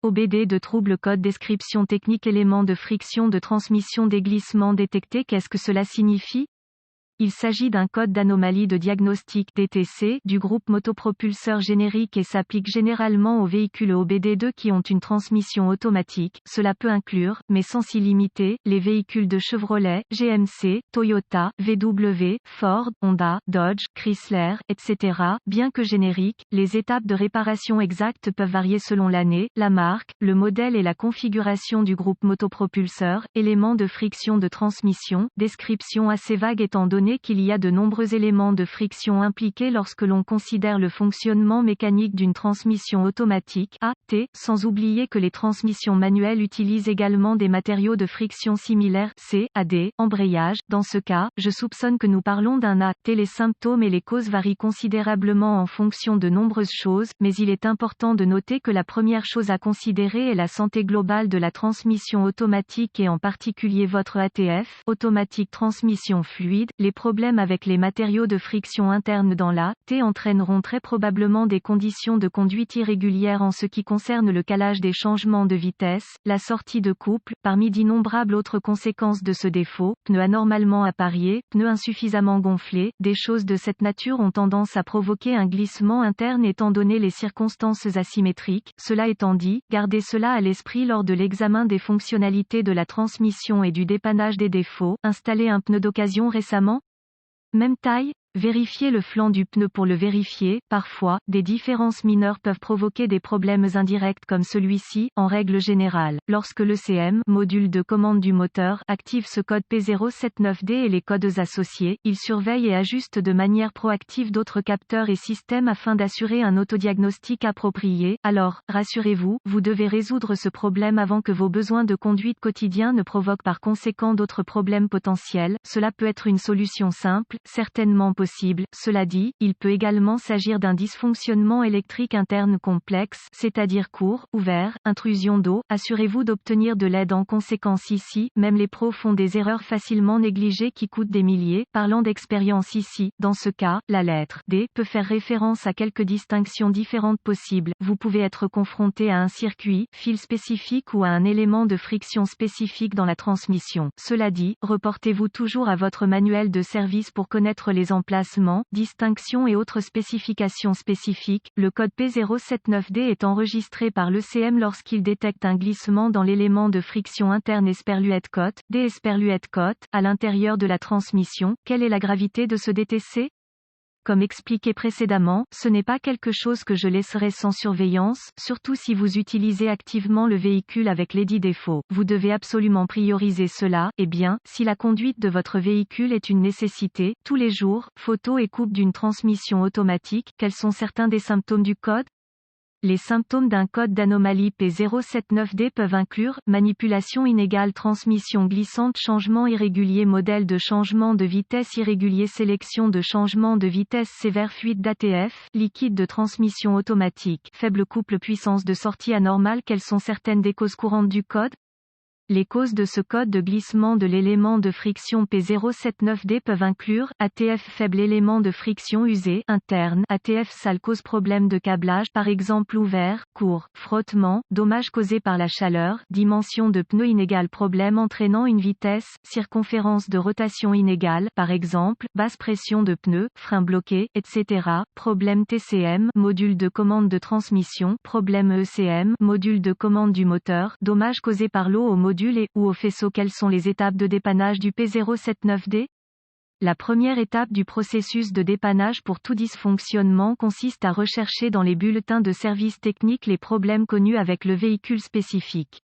OBD de trouble code description technique élément de friction de transmission des glissements détectés. Qu'est-ce que cela signifie? Il s'agit d'un code d'anomalie de diagnostic DTC du groupe motopropulseur générique et s'applique généralement aux véhicules OBD2 qui ont une transmission automatique. Cela peut inclure, mais sans s'y limiter, les véhicules de Chevrolet, GMC, Toyota, VW, Ford, Honda, Dodge, Chrysler, etc. Bien que génériques, les étapes de réparation exactes peuvent varier selon l'année, la marque, le modèle et la configuration du groupe motopropulseur. Éléments de friction de transmission, description assez vague étant donné qu'il y a de nombreux éléments de friction impliqués lorsque l'on considère le fonctionnement mécanique d'une transmission automatique AT, sans oublier que les transmissions manuelles utilisent également des matériaux de friction similaires CAD, embrayage. Dans ce cas, je soupçonne que nous parlons d'un AT. Les symptômes et les causes varient considérablement en fonction de nombreuses choses, mais il est important de noter que la première chose à considérer est la santé globale de la transmission automatique et en particulier votre ATF, automatique transmission fluide. Les problèmes avec les matériaux de friction interne dans l'AT entraîneront très probablement des conditions de conduite irrégulières en ce qui concerne le calage des changements de vitesse, la sortie de couple, parmi d'innombrables autres conséquences de ce défaut, pneus anormalement appariés, pneus insuffisamment gonflés. Des choses de cette nature ont tendance à provoquer un glissement interne étant donné les circonstances asymétriques. Cela étant dit, gardez cela à l'esprit lors de l'examen des fonctionnalités de la transmission et du dépannage des défauts. Installer un pneu d'occasion récemment? Même taille? Vérifiez le flanc du pneu pour le vérifier. Parfois, des différences mineures peuvent provoquer des problèmes indirects comme celui-ci. En règle générale, lorsque l'ECM, module de commande du moteur, active ce code P079D et les codes associés, il surveille et ajuste de manière proactive d'autres capteurs et systèmes afin d'assurer un autodiagnostic approprié. Alors, rassurez-vous, vous devez résoudre ce problème avant que vos besoins de conduite quotidiens ne provoquent par conséquent d'autres problèmes potentiels. Cela peut être une solution simple, certainement possible. Cela dit, il peut également s'agir d'un dysfonctionnement électrique interne complexe, c'est-à-dire court, ouvert, intrusion d'eau. Assurez-vous d'obtenir de l'aide en conséquence ici. Même les pros font des erreurs facilement négligées qui coûtent des milliers. Parlant d'expérience ici, dans ce cas, la lettre D peut faire référence à quelques distinctions différentes possibles. Vous pouvez être confronté à un circuit, fil spécifique ou à un élément de friction spécifique dans la transmission. Cela dit, reportez-vous toujours à votre manuel de service pour connaître les emplacements, distinctions et autres spécifications spécifiques. Le code P079D est enregistré par l'ECM lorsqu'il détecte un glissement dans l'élément de friction interne Esperluette cote, D Esperluette cote, à l'intérieur de la transmission. Quelle est la gravité de ce DTC? Comme expliqué précédemment, ce n'est pas quelque chose que je laisserai sans surveillance, surtout si vous utilisez activement le véhicule avec lesdits défauts. Vous devez absolument prioriser cela. Eh bien, si la conduite de votre véhicule est une nécessité, tous les jours, photo et coupe d'une transmission automatique, quels sont certains des symptômes du code? Les symptômes d'un code d'anomalie P079D peuvent inclure manipulation inégale, transmission glissante, changement irrégulier, modèle de changement de vitesse irrégulier, sélection de changement de vitesse sévère, fuite d'ATF, liquide de transmission automatique, faible couple, puissance de sortie anormale. Quelles sont certaines des causes courantes du code? Les causes de ce code de glissement de l'élément de friction P079D peuvent inclure ATF faible, élément de friction usé interne, ATF sale, cause problème de câblage par exemple ouvert, court, frottement, dommage causé par la chaleur, dimension de pneu inégale, problème entraînant une vitesse, circonférence de rotation inégale par exemple, basse pression de pneu, frein bloqué, etc. Problème TCM, module de commande de transmission, problème ECM, module de commande du moteur, dommage causé par l'eau au module et ou au faisceau. Quelles sont les étapes de dépannage du P079D? La première étape du processus de dépannage pour tout dysfonctionnement consiste à rechercher dans les bulletins de service technique les problèmes connus avec le véhicule spécifique.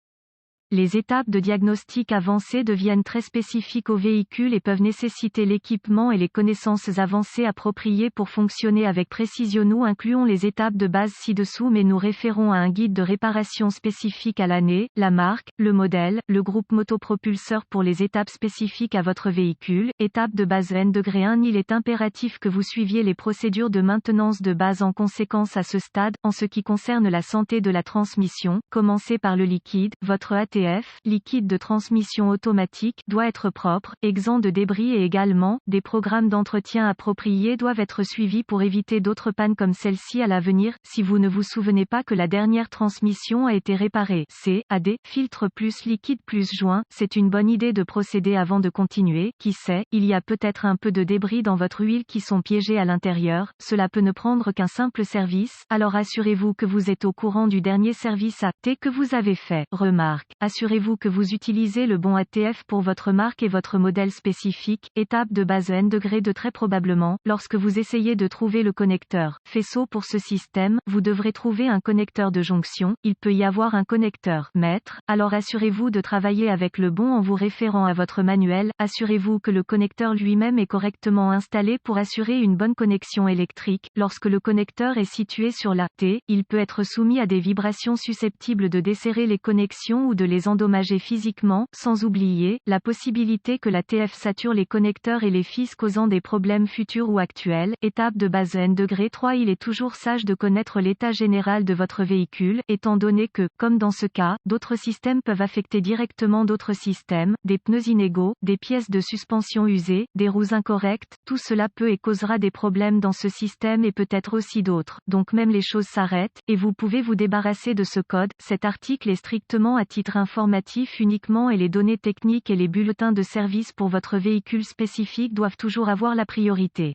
Les étapes de diagnostic avancé deviennent très spécifiques au véhicule et peuvent nécessiter l'équipement et les connaissances avancées appropriées pour fonctionner avec précision. Nous incluons les étapes de base ci-dessous mais nous référons à un guide de réparation spécifique à l'année, la marque, le modèle, le groupe motopropulseur pour les étapes spécifiques à votre véhicule. Étape de base N-1. Il est impératif que vous suiviez les procédures de maintenance de base en conséquence à ce stade. En ce qui concerne la santé de la transmission, commencez par le liquide, votre ATF ATF, liquide de transmission automatique, doit être propre, exempt de débris et également, des programmes d'entretien appropriés doivent être suivis pour éviter d'autres pannes comme celle-ci à l'avenir, si vous ne vous souvenez pas que la dernière transmission a été réparée. CAD, filtre plus liquide plus joint, c'est une bonne idée de procéder avant de continuer, qui sait, il y a peut-être un peu de débris dans votre huile qui sont piégés à l'intérieur, cela peut ne prendre qu'un simple service, alors assurez-vous que vous êtes au courant du dernier service AT que vous avez fait. Remarque, assurez-vous que vous utilisez le bon ATF pour votre marque et votre modèle spécifique, étape de base N degré de très probablement, lorsque vous essayez de trouver le connecteur faisceau pour ce système, vous devrez trouver un connecteur de jonction, il peut y avoir un connecteur maître, alors assurez-vous de travailler avec le bon en vous référant à votre manuel, assurez-vous que le connecteur lui-même est correctement installé pour assurer une bonne connexion électrique, lorsque le connecteur est situé sur la T, il peut être soumis à des vibrations susceptibles de desserrer les connexions ou de les endommager physiquement, sans oublier, la possibilité que la TF sature les connecteurs et les fils causant des problèmes futurs ou actuels. Étape de base N degré 3. Il est toujours sage de connaître l'état général de votre véhicule, étant donné que, comme dans ce cas, d'autres systèmes peuvent affecter directement d'autres systèmes, des pneus inégaux, des pièces de suspension usées, des roues incorrectes, tout cela peut et causera des problèmes dans ce système et peut-être aussi d'autres, donc même les choses s'arrêtent, et vous pouvez vous débarrasser de ce code. Cet article est strictement à titre informatif uniquement et les données techniques et les bulletins de service pour votre véhicule spécifique doivent toujours avoir la priorité.